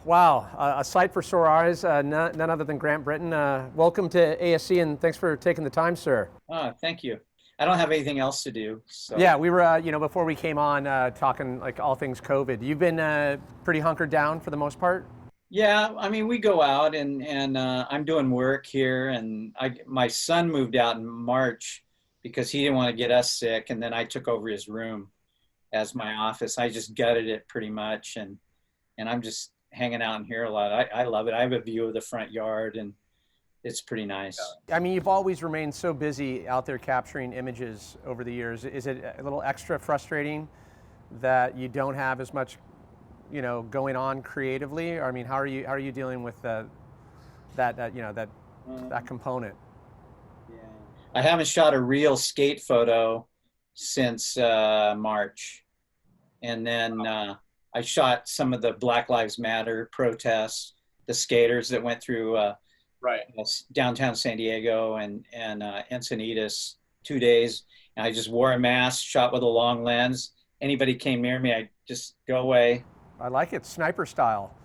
Wow, a sight for sore eyes, none other than Grant Brittain. Welcome to ASC and thanks for taking the time, sir. Thank you. I don't have anything else to do, so Yeah, we were, before we came on, talking like all things COVID. You've been pretty hunkered down for the most part? yeah. I mean, we go out and I'm doing work here, and my son moved out in March because he didn't want to get us sick, and then I took over his room as my office. I just gutted it pretty much, and I'm just hanging out in here a lot. I love it. I have a view of the front yard, and it's pretty nice. I mean, you've always remained so busy out there capturing images over the years. Is it a little extra frustrating that you don't have as much, going on creatively? Or, I mean, how are you dealing with that component? Yeah. I haven't shot a real skate photo since March. And then I shot some of the Black Lives Matter protests, the skaters that went through Right. downtown San Diego and Encinitas 2 days. And I just wore a mask, shot with a long lens. Anybody came near me, I just go away. I like it, sniper style.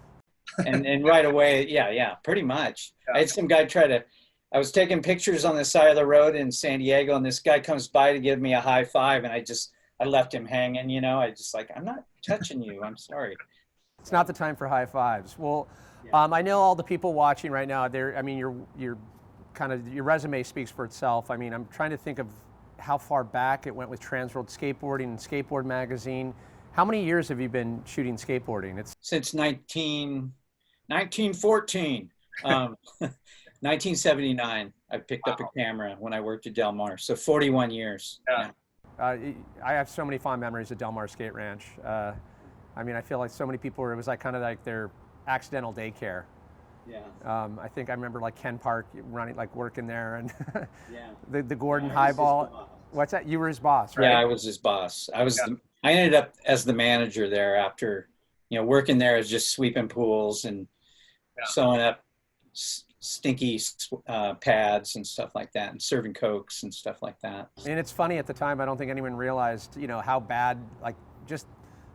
And right away, yeah, pretty much. Yeah. I had some guy I was taking pictures on the side of the road in San Diego, and this guy comes by to give me a high five, and I left him hanging, I just like, I'm not touching you, I'm sorry. It's not the time for high fives. Well, Yeah. I know all the people watching right now. I mean, your your resume speaks for itself. I mean, I'm trying to think of how far back it went with Transworld Skateboarding and Skateboard Magazine. How many years have you been shooting skateboarding? It's Since 1914, 1979, I picked up a camera when I worked at Del Mar. So 41 years. Yeah. I have so many fond memories of Del Mar Skate Ranch. I mean, I feel like so many people it was like kind of like their accidental daycare. Yeah. I think I remember like Ken Park running, like working there, and Yeah. the Gordon Yeah, I was his Highball. boss. What's that? You were his boss, right? Yeah, I was his boss. Yeah. I ended up as the manager there after, working there as just sweeping pools and Yeah. sewing up stinky pads and stuff like that, and serving Cokes and stuff like that. And it's funny at the time. I don't think anyone realized, how bad, like, just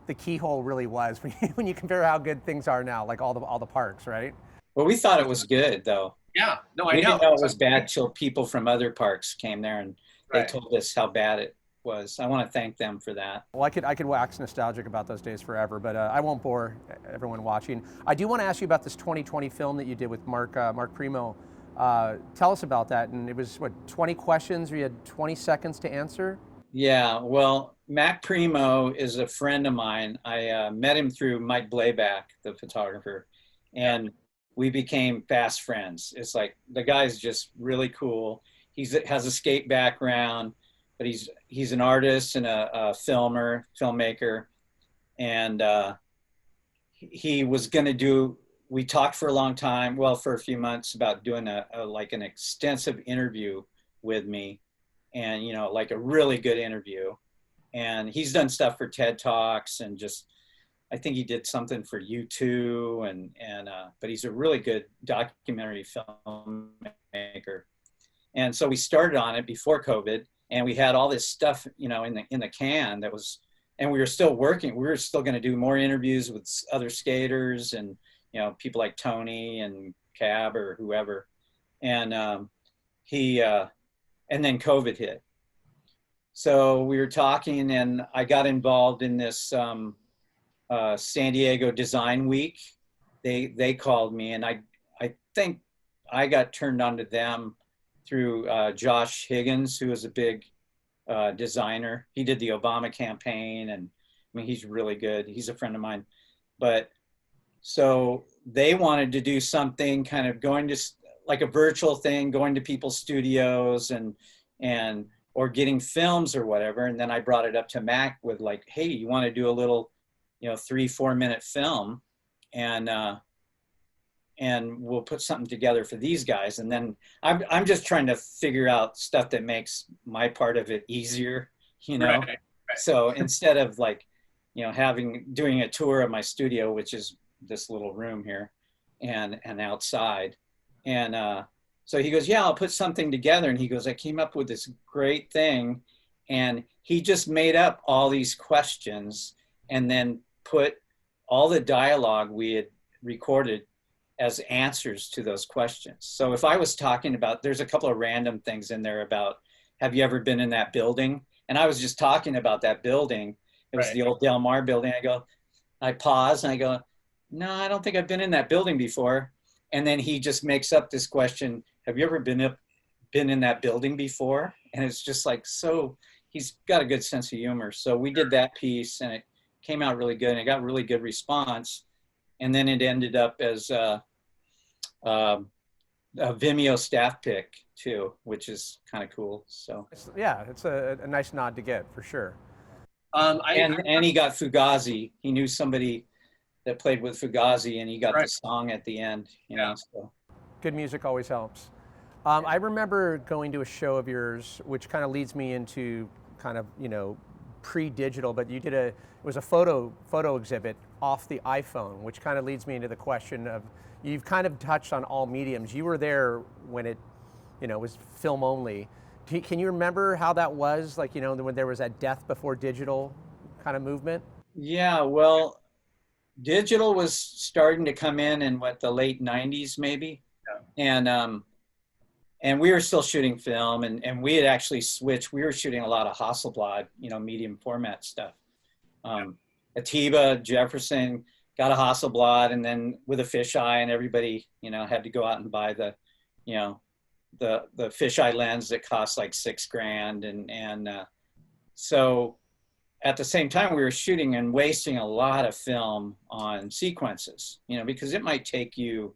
the keyhole really was when you compare how good things are now, like all the parks, right? Well, we thought it was good though. Yeah. No, I We know. didn't know it was bad till people from other parks came there and they Right. told us how bad it was. I want to thank them for that. Well, I could wax nostalgic about those days forever, but I won't bore everyone watching. I do want to ask you about this 2020 film that you did with Mark Primo. Tell us about that. And it was 20 questions, or you had 20 seconds to answer? Yeah, well, Mac Primo is a friend of mine. I met him through Mike Blayback, the photographer, and we became fast friends. It's like the guy's just really cool. Has a skate background, but he's an artist and a filmmaker, and he was going to do. We talked for a long time, well, for a few months, about doing like an extensive interview with me, and like a really good interview. And he's done stuff for TED Talks and just, I think he did something for U2 but he's a really good documentary filmmaker. And so we started on it before COVID, and we had all this stuff, in the can that was, and we were still working. We were still going to do more interviews with other skaters and, people like Tony and Cab or whoever. And and then COVID hit. So we were talking, and I got involved in this San Diego Design Week. They called me, and I think I got turned on to them through Josh Higgins, who is a big designer. He did the Obama campaign, and I mean, he's really good. He's a friend of mine. But so they wanted to do something kind of going to like a virtual thing, going to people's studios and or getting films or whatever. And then I brought it up to Mac with like, hey, you want to do a little, 3-4 minute film, and we'll put something together for these guys. And then I'm just trying to figure out stuff that makes my part of it easier, Right. So instead of like, doing a tour of my studio, which is this little room here and outside. And so he goes, yeah, I'll put something together. And he goes, I came up with this great thing. And he just made up all these questions and then put all the dialogue we had recorded as answers to those questions. So if I was talking about, there's a couple of random things in there about, have you ever been in that building? And I was just talking about that building. It was the old Del Mar building. I pause and I go, no, I don't think I've been in that building before. And then he just makes up this question, have you ever been in that building before? And it's just like, so he's got a good sense of humor. So we did that piece and it came out really good and it got really good response. And then it ended up as a Vimeo staff pick too, which is kind of cool. So yeah, it's a nice nod to get for sure. And he got Fugazi. He knew somebody that played with Fugazi, and he got the song at the end. You know, so. Good music always helps. I remember going to a show of yours, which kind of leads me into kind of, you know, pre-digital, but you did it was a photo exhibit off the iPhone, which kind of leads me into the question of, you've kind of touched on all mediums. You were there when it, you know, was film only. Can you remember how that was, like, you know, when there was that death before digital kind of movement? Yeah, well, digital was starting to come in what, the late 90s maybe? Yeah. And we were still shooting film, and we had actually switched. We were shooting a lot of Hasselblad, you know, medium format stuff. Atiba, Jefferson got a Hasselblad, and then with a fisheye, and everybody, you know, had to go out and buy the, you know, the fisheye lens that cost like $6,000. And so at the same time we were shooting and wasting a lot of film on sequences, you know, because it might take you,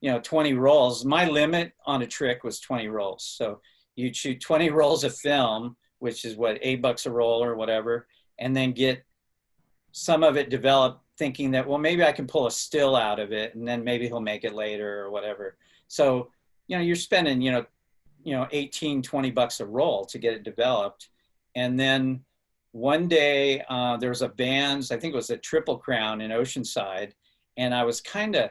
you know, 20 rolls. My limit on a trick was 20 rolls. So you'd shoot 20 rolls of film, which is what, $8 a roll or whatever, and then get some of it developed thinking that, well, maybe I can pull a still out of it and then maybe he'll make it later or whatever. So, you know, you're spending, you know, $18, $20 a roll to get it developed. And then one day there was a band's, I think it was a Triple Crown in Oceanside. And I was kind of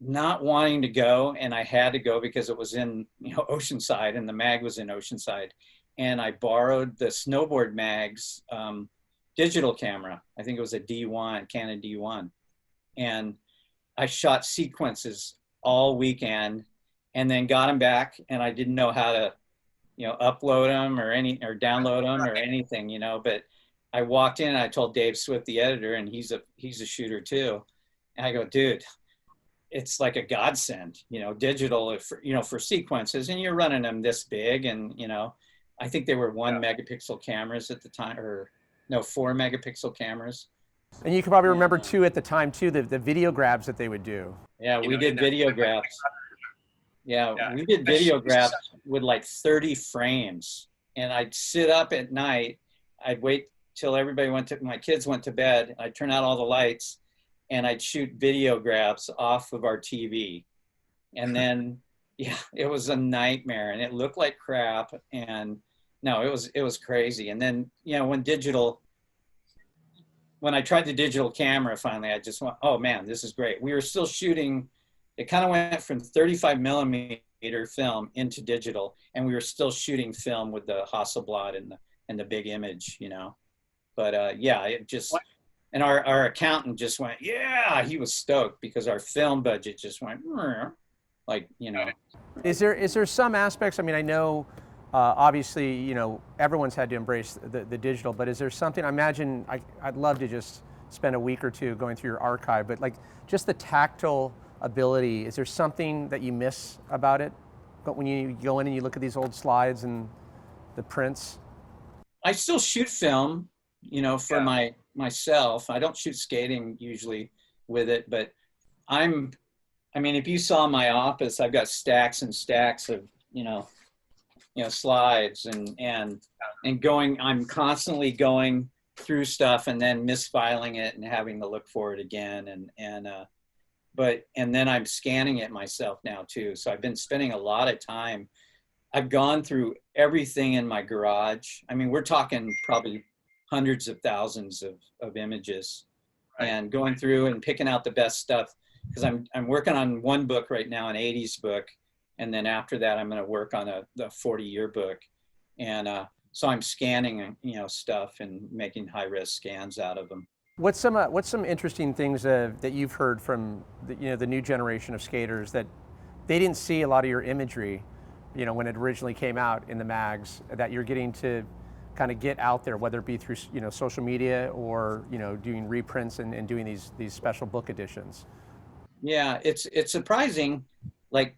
not wanting to go, and I had to go because it was in, you know, Oceanside, and the mag was in Oceanside. And I borrowed the Snowboard mag's digital camera. I think it was a D1, Canon D1. And I shot sequences all weekend, and then got them back, and I didn't know how to, you know, upload them or download them or anything, you know. But I walked in and I told Dave Swift, the editor, and he's a shooter too. And I go, dude, it's like a godsend, you know, digital, you know, for sequences, and you're running them this big, and, you know, I think they were 1 megapixel cameras at the time, or no, 4 megapixel cameras. And you can probably remember too at the time too the video grabs that they would do. Yeah, we did video grabs. Yeah, we did video grabs with like 30 frames, and I'd sit up at night. I'd wait till my kids went to bed. I'd turn out all the lights, and I'd shoot video grabs off of our TV. And then, yeah, it was a nightmare, and it looked like crap. And no, it was crazy. And then, you know, when I tried the digital camera finally, I just went, oh man, this is great. We were still shooting. It kind of went from 35 millimeter film into digital, and we were still shooting film with the Hasselblad and the big image, you know. But yeah, it just, and our accountant just went, yeah, he was stoked because our film budget just went, like, you know. Is there some aspects, I mean, I know obviously, you know, everyone's had to embrace the digital, but is there something, I imagine, I'd love to just spend a week or two going through your archive, but like just the tactile ability, is there something that you miss about it? But when you go in and you look at these old slides and the prints? I still shoot film, you know, for myself. I don't shoot skating usually with it, but I mean, if you saw my office, I've got stacks and stacks of, you know, slides and going, I'm constantly going through stuff and then misfiling it and having to look for it again. And then I'm scanning it myself now too. So I've been spending a lot of time. I've gone through everything in my garage. I mean, we're talking probably hundreds of thousands of images, and going through and picking out the best stuff. Because I'm working on one book right now, an 80s book. And then after that, I'm going to work on the 40-year book. And so I'm scanning, you know, stuff and making high-res scans out of them. What's some interesting things that you've heard from the new generation of skaters that they didn't see a lot of your imagery, when it originally came out in the mags, that you're getting to kind of get out there, whether it be through social media or doing reprints and doing these special book editions. Yeah, it's surprising. Like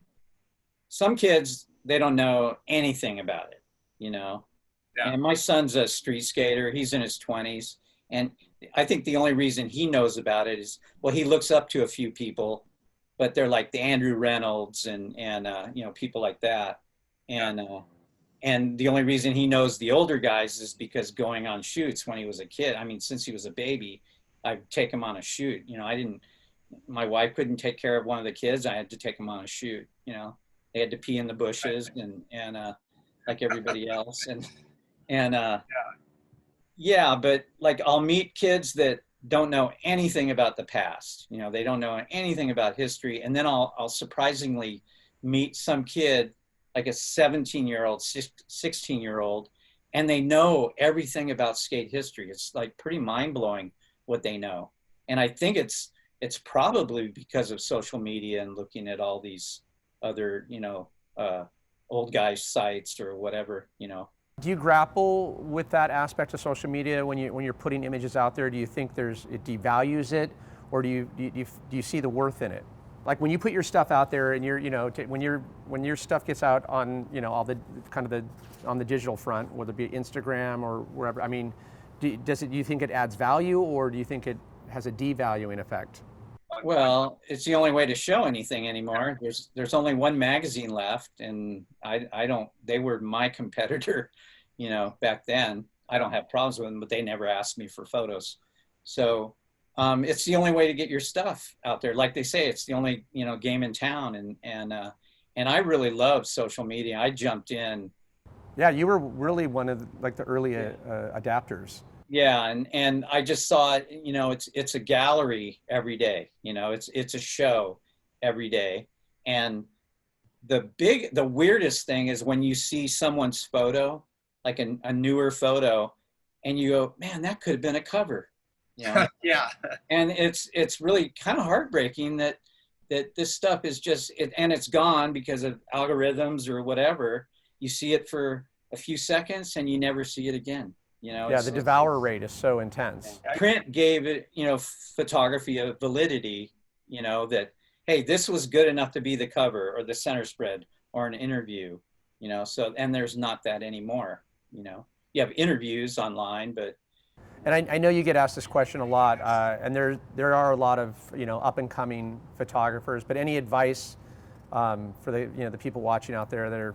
some kids, they don't know anything about it, you know. Yeah. And my son's a street skater. He's in his 20s. And I think the only reason he knows about it is, well, he looks up to a few people, but they're like the Andrew Reynolds and people like that. And the only reason he knows the older guys is because going on shoots when he was a kid. I mean, since he was a baby, I'd take him on a shoot. My wife couldn't take care of one of the kids. I had to take him on a shoot. They had to pee in the bushes and like everybody else. Yeah, but like I'll meet kids that don't know anything about the past. They don't know anything about history. And then I'll surprisingly meet some kid, like a 17-year-old, 16-year-old, and they know everything about skate history. It's like pretty mind-blowing what they know. And I think it's probably because of social media and looking at all these other, old guys sites or whatever. Do you grapple with that aspect of social media when you're putting images out there? Do you think it devalues it, or do you see the worth in it? Like when you put your stuff out there and when your stuff gets out on all the kind of on the digital front, whether it be Instagram or wherever. I mean, do you think it adds value, or do you think it has a devaluing effect? Well, it's the only way to show anything anymore. There's only one magazine left, and they were my competitor, back then. I don't have problems with them, but they never asked me for photos. So it's the only way to get your stuff out there. Like they say, it's the only, game in town. And I really love social media. I jumped in. Yeah, you were really one of the early adapters. Yeah, and I just saw it, it's a gallery every day, it's a show every day. And the weirdest thing is when you see someone's photo, like a newer photo, and you go, man, that could have been a cover. Yeah. And it's really kind of heartbreaking that this stuff is and it's gone because of algorithms or whatever. You see it for a few seconds and you never see it again. Yeah, the devour rate is so intense. Print gave it, photography a validity, that, hey, this was good enough to be the cover or the center spread or an interview, and there's not that anymore, You have interviews online, but. And I know you get asked this question a lot, and there are a lot of, up and coming photographers, but any advice for the people watching out there that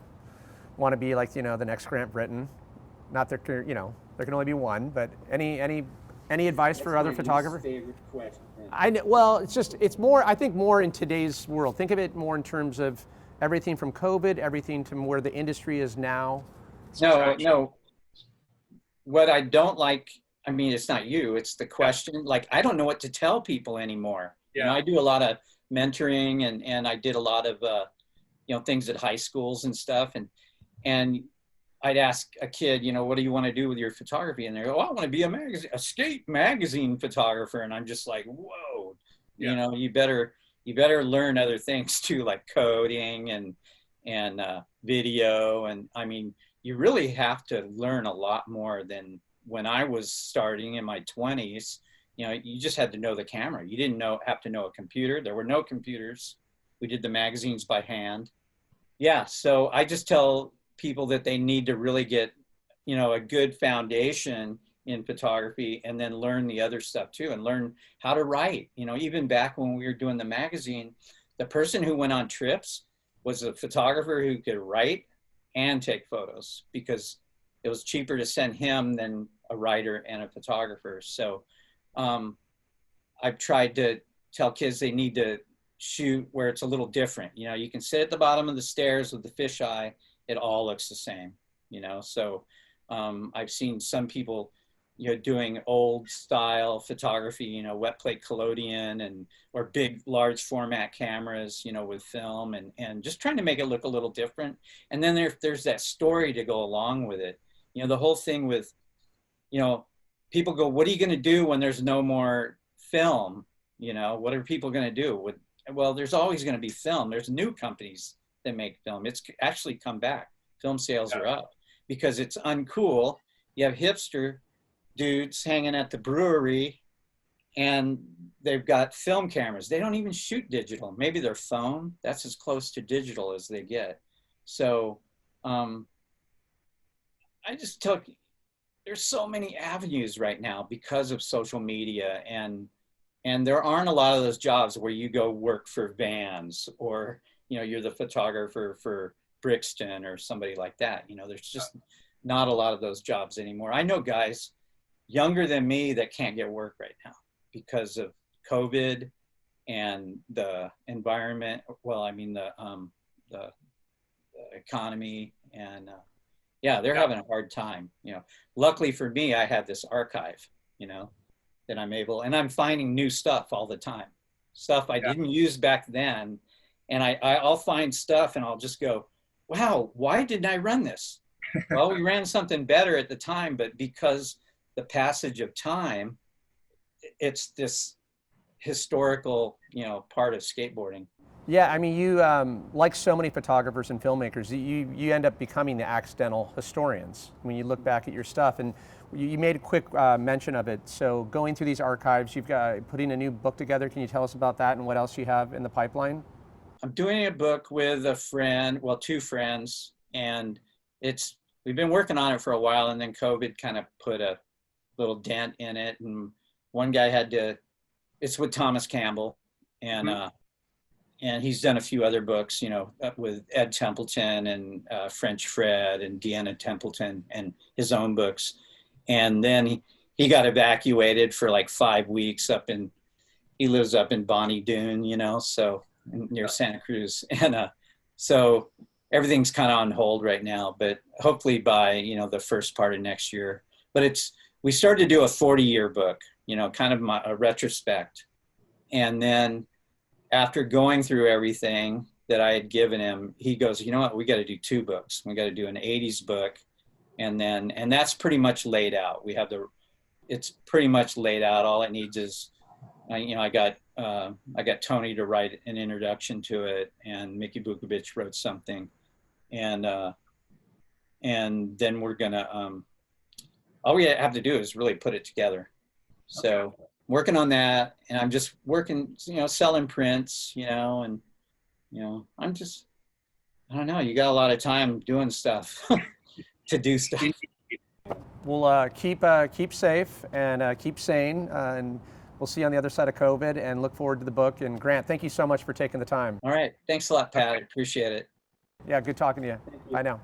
want to be like, the next Grant Brittain? Not that, there can only be one, but any advice for other photographers? Favorite question. Well, it's more, I think, more in today's world. Think of it more in terms of everything from COVID, everything to where the industry is now. No. What I don't like, I mean, it's not you, it's the question. Like, I don't know what to tell people anymore. Yeah. I do a lot of mentoring and I did a lot of, things at high schools and stuff. And I'd ask a kid, what do you want to do with your photography? And they go, oh, I want to be a skate magazine photographer. And I'm just like, whoa, Yeah. you better learn other things too, like coding and video. And I mean, you really have to learn a lot more than when I was starting in my 20s. You just had to know the camera. You didn't have to know a computer. There were no computers. We did the magazines by hand. Yeah. So I just tell people that they need to really get, a good foundation in photography and then learn the other stuff too, and learn how to write. Even back when we were doing the magazine, the person who went on trips was a photographer who could write and take photos because it was cheaper to send him than a writer and a photographer. So I've tried to tell kids they need to shoot where it's a little different. You can sit at the bottom of the stairs with the fisheye. It all looks the same, So I've seen some people, doing old style photography, wet plate collodion or big, large format cameras, with film and just trying to make it look a little different. And then there's that story to go along with it. The whole thing with, people go, what are you going to do when there's no more film? You know, what are people going to do? Well, there's always going to be film. There's new companies that make film. It's actually come back. Film sales are up because it's uncool. You have hipster dudes hanging at the brewery and they've got film cameras. They don't even shoot digital. Maybe their phone, that's as close to digital as they get. So I just there's so many avenues right now because of social media, and there aren't a lot of those jobs where you go work for Vans or, you know, you're the photographer for Brittain or somebody like that. You know, there's just not a lot of those jobs anymore. I know guys younger than me that can't get work right now because of COVID and the environment. Well, I mean, the economy, and yeah, they're having a hard time. You know, luckily for me, I have this archive, you know, that I'm able, and I'm finding new stuff all the time, stuff I didn't use back then. And I'll find stuff and I'll just go, wow, why didn't I run this? Well, we ran something better at the time, but because the passage of time, it's this historical, you know, part of skateboarding. Yeah, I mean, you, like so many photographers and filmmakers, you end up becoming the accidental historians when you look back at your stuff. And you made a quick mention of it. So going through these archives, you've got putting a new book together. Can you tell us about that and what else you have in the pipeline? I'm doing a book with a friend, well, two friends, and we've been working on it for a while, and then COVID kind of put a little dent in it. And one guy it's with Thomas Campbell, and and he's done a few other books, you know, with Ed Templeton and French Fred and Deanna Templeton, and his own books. And then he got evacuated for like 5 weeks he lives up in Bonnie Doon, you know, so near Santa Cruz. And so everything's kind of on hold right now, but hopefully by, you know, the first part of next year. But we started to do a 40-year book, you know, kind of a retrospect. And then after going through everything that I had given him, he goes, you know what, we got to do 2 books. We got to do an 80s book. And that's pretty much laid out. It's pretty much laid out. All it needs is, you know, I got Tony to write an introduction to it, and Mickey Bukovic wrote something. And then we're gonna, all we have to do is really put it together. So working on that, and I'm just working, you know, selling prints, you know, and, you know, I don't know, you got a lot of time doing stuff to do stuff. We'll keep safe and keep sane, and we'll see you on the other side of COVID, and look forward to the book. And Grant, thank you so much for taking the time. All right. Thanks a lot, Pat. I appreciate it. Yeah, good talking to you. Bye now.